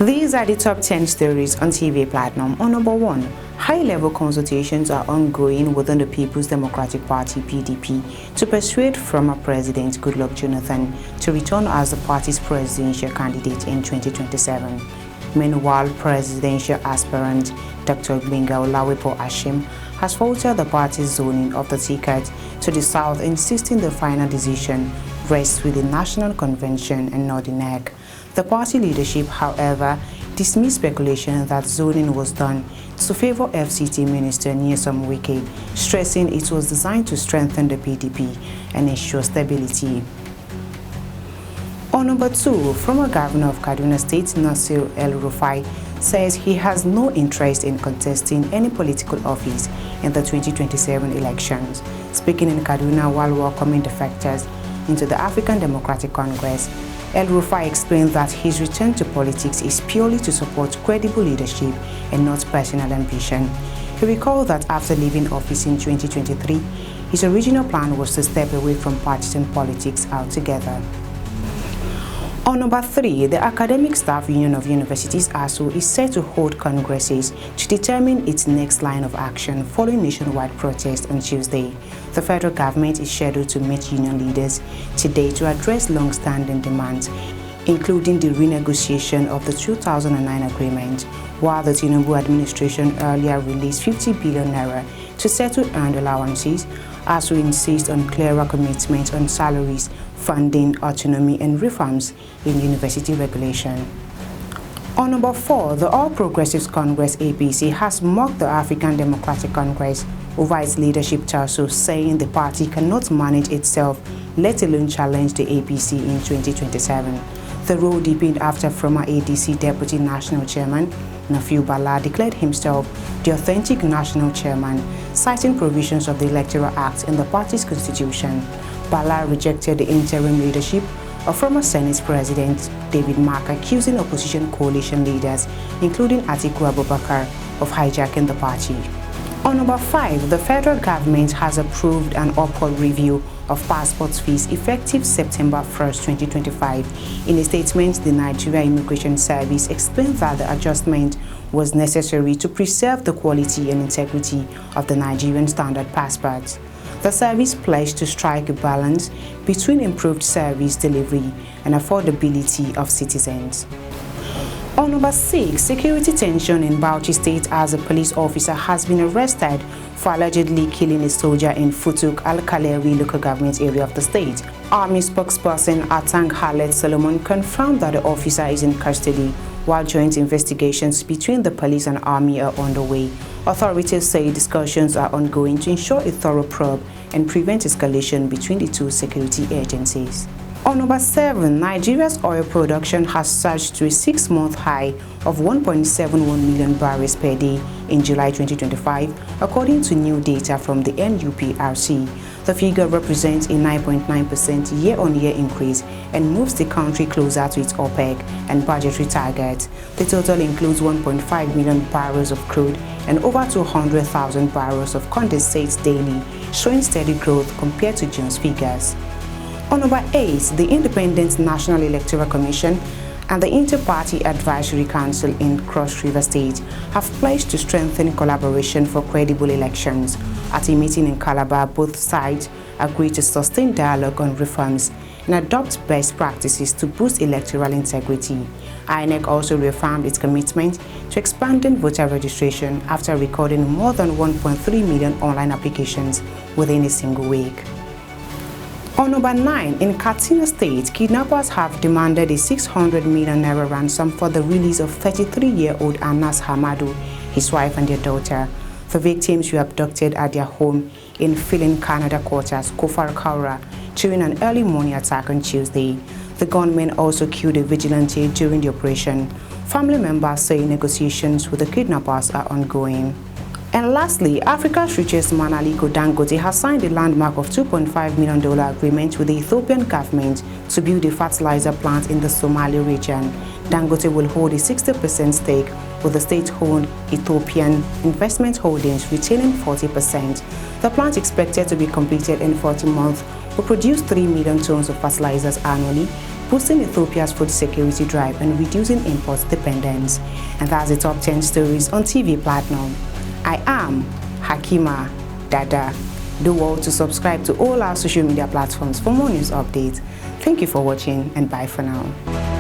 These are the top 10 stories on TV Platinum. On number 1, high-level consultations are ongoing within the People's Democratic Party (PDP) to persuade former President Goodluck Jonathan to return as the party's presidential candidate in 2027. Meanwhile, presidential aspirant Dr. Gbenga Olawepo Ashim has faltered the party's zoning of the ticket to the south, insisting the final decision rests with the National Convention and not the NEC. The party leadership, however, dismissed speculation that zoning was done to favor FCT Minister Nyesom Wike, stressing it was designed to strengthen the PDP and ensure stability. On number 2, former governor of Kaduna State, Nasir El-Rufai, says he has no interest in contesting any political office in the 2027 elections. Speaking in Kaduna while welcoming defectors into the African Democratic Congress, El-Rufai explained that his return to politics is purely to support credible leadership and not personal ambition. He recalled that after leaving office in 2023, his original plan was to step away from partisan politics altogether. On number 3, the Academic Staff Union of Universities (ASU) is set to hold congresses to determine its next line of action following nationwide protests on Tuesday. The federal government is scheduled to meet union leaders today to address long-standing demands, including the renegotiation of the 2009 agreement, while the Tinubu administration earlier released 50 billion naira to settle earned allowances. ASU insists on clearer commitments on salaries, funding, autonomy, and reforms in university regulation. On number 4, the All Progressives Congress (APC) has mocked the African Democratic Congress over its leadership tussle, saying the party cannot manage itself, let alone challenge the APC in 2027. The row deepened after former ADC Deputy National Chairman Nafiu Bala declared himself the authentic national chairman, citing provisions of the Electoral Act in the party's constitution. Bala rejected the interim leadership of former Senate President David Mark, accusing opposition coalition leaders, including Atiku Abubakar, of hijacking the party. On number 5, the federal government has approved an upward review of passport fees effective September 1, 2025. In a statement, the Nigeria Immigration Service explained that the adjustment was necessary to preserve the quality and integrity of the Nigerian standard passport. The service pledged to strike a balance between improved service delivery and affordability of citizens. On number 6, security tension in Bauchi State as a police officer has been arrested for allegedly killing a soldier in Futuk Al-Kaleri local government area of the state. Army spokesperson Atang Khaled Solomon confirmed that the officer is in custody while joint investigations between the police and army are underway. Authorities say discussions are ongoing to ensure a thorough probe and prevent escalation between the two security agencies. On number 7, Nigeria's oil production has surged to a 6-month high of 1.71 million barrels per day in July 2025, according to new data from the NUPRC. The figure represents a 9.9% year-on-year increase and moves the country closer to its OPEC and budgetary target. The total includes 1.5 million barrels of crude and over 200,000 barrels of condensate daily, showing steady growth compared to June's figures. On number 8, the Independent National Electoral Commission and the Inter-Party Advisory Council in Cross River State have pledged to strengthen collaboration for credible elections. At a meeting in Calabar, both sides agreed to sustain dialogue on reforms and adopt best practices to boost electoral integrity. INEC also reaffirmed its commitment to expanding voter registration after recording more than 1.3 million online applications within a single week. On number 9, in Katsina State, kidnappers have demanded a 600 million naira ransom for the release of 33-year-old Anas Hamadu, his wife and their daughter. The victims were abducted at their home in Filin Canada quarters, Kofar Kaura, during an early morning attack on Tuesday. The gunmen also killed a vigilante during the operation. Family members say negotiations with the kidnappers are ongoing. And lastly, Africa's richest man Aliko Dangote has signed a landmark of $2.5 million agreement with the Ethiopian government to build a fertilizer plant in the Somali region. Dangote will hold a 60% stake, with the state-owned Ethiopian Investment Holdings retaining 40%. The plant, expected to be completed in 40 months, will produce 3 million tons of fertilizers annually, boosting Ethiopia's food security drive and reducing import dependence. And that's the top 10 stories on TV Platinum. I am Hakima Dada. Do well to subscribe to all our social media platforms for more news updates. Thank you for watching and bye for now.